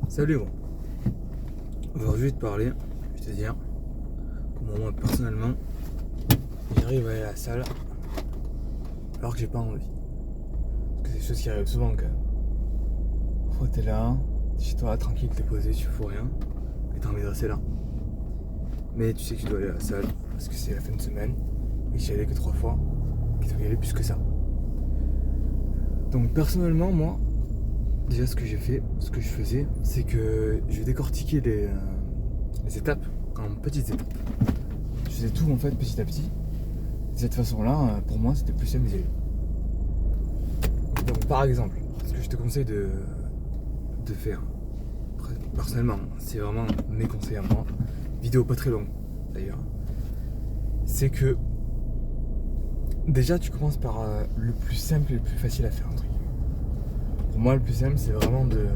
Salut gros. Aujourd'hui je vais te parler, je vais te dire comment moi personnellement j'arrive à aller à la salle alors que j'ai pas envie. Parce que c'est des choses qui arrivent souvent quand même. Parfois t'es là, t'es chez toi tranquille, t'es posé, tu fous rien et t'as envie de rester là. Mais tu sais que tu dois aller à la salle parce que c'est la fin de semaine et que j'y allais que 3 fois, qu'il faut y aller plus que ça. Donc personnellement moi, déjà ce que j'ai fait, ce que je faisais, c'est que je vais décortiquer les étapes en petites étapes. Je faisais tout en fait petit à petit. De cette façon-là, pour moi, c'était plus simple d'y aller. Donc par exemple, ce que je te conseille de faire, personnellement, c'est vraiment mes conseils à moi, vidéo pas très longue d'ailleurs, c'est que déjà tu commences par le plus simple et le plus facile à faire un truc. Pour moi, le plus simple, c'est vraiment de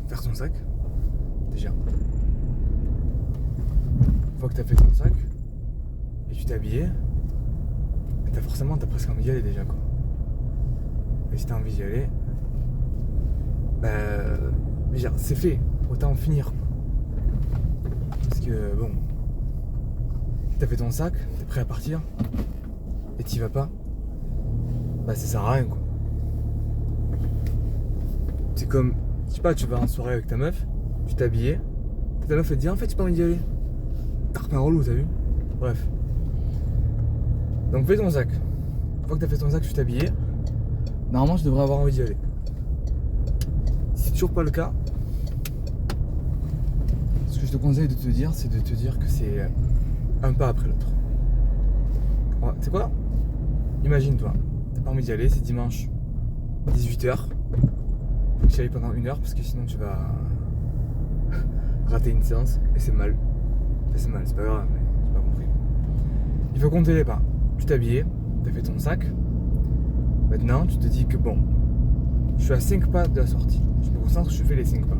faire ton sac, déjà. Une fois que tu as fait ton sac et tu t'es habillé, t'as presque envie d'y aller déjà, quoi. Et si t'as envie d'y aller, c'est fait, autant en finir, quoi. Parce que bon, si t'as fait ton sac, t'es prêt à partir et t'y vas pas, ça sert à rien, quoi. C'est comme, je sais pas, tu vas en soirée avec ta meuf, tu t'es habillé, ta meuf elle te dit en fait j'ai pas envie d'y aller. T'as repris un relou, t'as vu? Bref. Donc fais ton sac. Une fois que t'as fait ton sac, tu t'es habillé, normalement je devrais avoir envie d'y aller. Si c'est toujours pas le cas, ce que je te conseille de te dire, c'est de te dire que c'est un pas après l'autre. Tu sais quoi? Imagine-toi, t'as pas envie d'y aller, c'est dimanche 18h. Faut que tu y ailles pendant 1 heure parce que sinon tu vas rater une séance et c'est mal. C'est mal, c'est pas grave, mais j'ai pas compris. Il faut compter les pas. Tu t'es habillé, t'as fait ton sac. Maintenant, tu te dis que bon, je suis à 5 pas de la sortie. Je me concentre, je fais les 5 pas.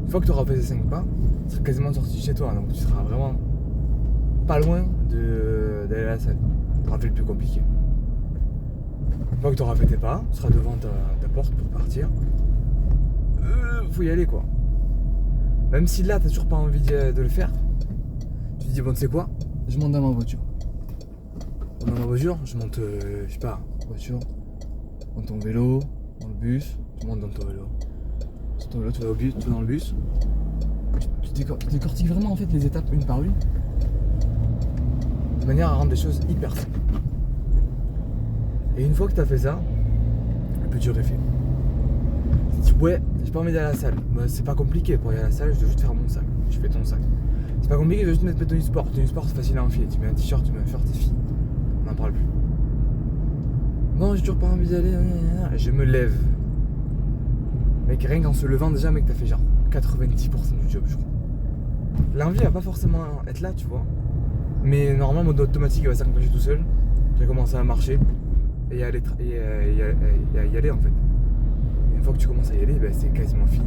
Une fois que tu auras fait les 5 pas, tu seras quasiment sorti de chez toi. Donc tu seras vraiment pas loin d'aller à la salle. Tu auras fait le plus compliqué. Une fois que tu auras fait tes pas, tu seras devant ta porte pour partir. Faut y aller, quoi. Même si là, t'as toujours pas envie de le faire, tu te dis, bon, tu sais quoi, je monte dans ma voiture. Dans ma voiture, je monte, je sais pas, voiture, dans ton vélo, dans le bus, tu montes dans ton vélo. Sur ton vélo, tu vas au bus, tu vas dans le bus. Tu décortiques vraiment en fait les étapes une par une, de manière à rendre les choses hyper simples. Et une fois que t'as fait ça, le plus dur est fait. Tu te dis, ouais, j'ai pas envie d'aller à la salle. C'est pas compliqué pour aller à la salle, je dois juste faire mon sac. Je fais ton sac. C'est pas compliqué, je dois juste mettre tenue sport. Tenue sport, c'est facile à enfiler. Tu mets un t-shirt, tu mets un short, c'est fini. On n'en parle plus. Non, j'ai toujours pas envie d'aller. Je me lève. Mec, rien qu'en se levant, déjà, mec, t'as fait genre 90% du job, je crois. L'envie va pas forcément être là, tu vois. Mais normalement, mode automatique, il va s'enclencher tout seul. Tu vas commencer à marcher et y aller en fait. Et une fois que tu commences à y aller, c'est quasiment fini.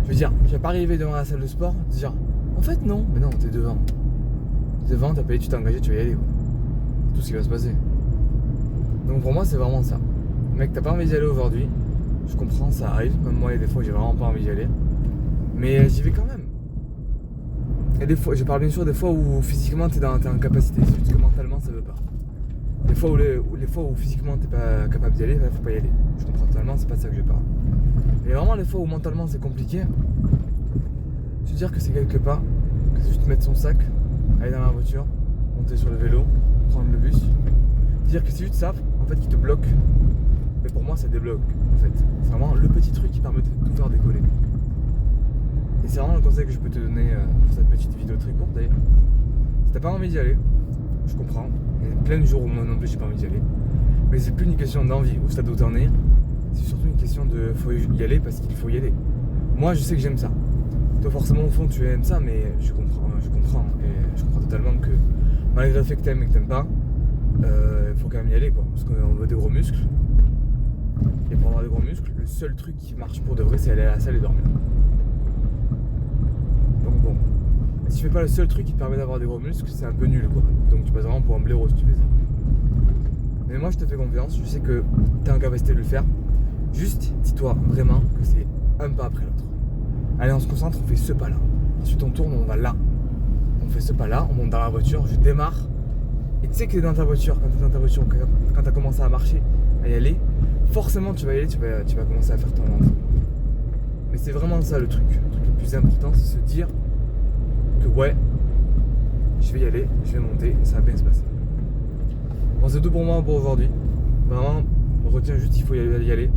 Je veux dire, tu vas pas arriver devant la salle de sport, te dire en fait non, mais non, t'es devant. T'es devant, t'as payé, tu t'es engagé, tu vas y aller, quoi. Tout ce qui va se passer. Donc pour moi, c'est vraiment ça. Mec, t'as pas envie d'y aller aujourd'hui, je comprends, ça arrive. Même moi, il y a des fois où j'ai vraiment pas envie d'y aller. Mais j'y vais quand même. Et des fois, je parle bien sûr des fois où physiquement t'es en capacité, c'est juste que mentalement ça veut pas. Les fois où physiquement t'es pas capable d'y aller, faut pas y aller. Je comprends totalement, c'est pas de ça que je parle. Mais vraiment les fois où mentalement c'est compliqué, se dire que c'est quelque part, que c'est juste mettre son sac, aller dans la voiture, monter sur le vélo, prendre le bus. Dire que c'est juste ça, en fait, qui te bloque. Mais pour moi ça débloque, en fait. C'est vraiment le petit truc qui permet de tout faire décoller. Et c'est vraiment le conseil que je peux te donner pour cette petite vidéo très courte d'ailleurs. Si t'as pas envie d'y aller, je comprends. Il y a plein de jours où moi non plus j'ai pas envie d'y aller. Mais c'est plus une question d'envie, au stade où t'en es. C'est surtout une question de faut y aller parce qu'il faut y aller. Moi je sais que j'aime ça. Toi forcément au fond tu aimes ça, mais je comprends. Et je comprends totalement que malgré le fait que t'aimes et que t'aimes pas, faut quand même y aller, quoi. Parce qu'on veut des gros muscles. Et pour avoir des gros muscles, le seul truc qui marche pour de vrai, c'est aller à la salle et dormir. Donc bon, si tu fais pas le seul truc qui te permet d'avoir des gros muscles, c'est un peu nul, quoi. Donc tu passes vraiment pour un blaireau si tu fais ça. Mais moi je te fais confiance, je sais que tu es en capacité de le faire. Juste, dis-toi vraiment que c'est un pas après l'autre. Allez, on se concentre, on fait ce pas-là. Ensuite, on tourne, on va là. On fait ce pas-là, on monte dans la voiture, je démarre. Et tu sais que t'es dans ta voiture, quand t'es dans ta voiture, quand t'as commencé à marcher, à y aller, forcément tu vas y aller, tu vas commencer à faire ton entraînement. Mais c'est vraiment ça le truc. Le truc le plus important, c'est se dire que ouais, je vais y aller, je vais monter, ça va bien se passer. Bon, c'est tout pour moi pour aujourd'hui. Vraiment, on retient juste qu'il faut y aller.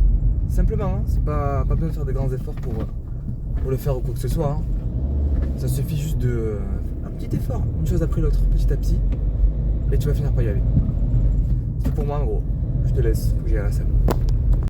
Simplement, hein, c'est pas besoin de faire des grands efforts pour le faire ou quoi que ce soit. Hein. Ça suffit juste de un petit effort, une chose après l'autre, petit à petit, et tu vas finir par y aller. C'est tout pour moi en gros. Je te laisse, faut que j'aille à la salle.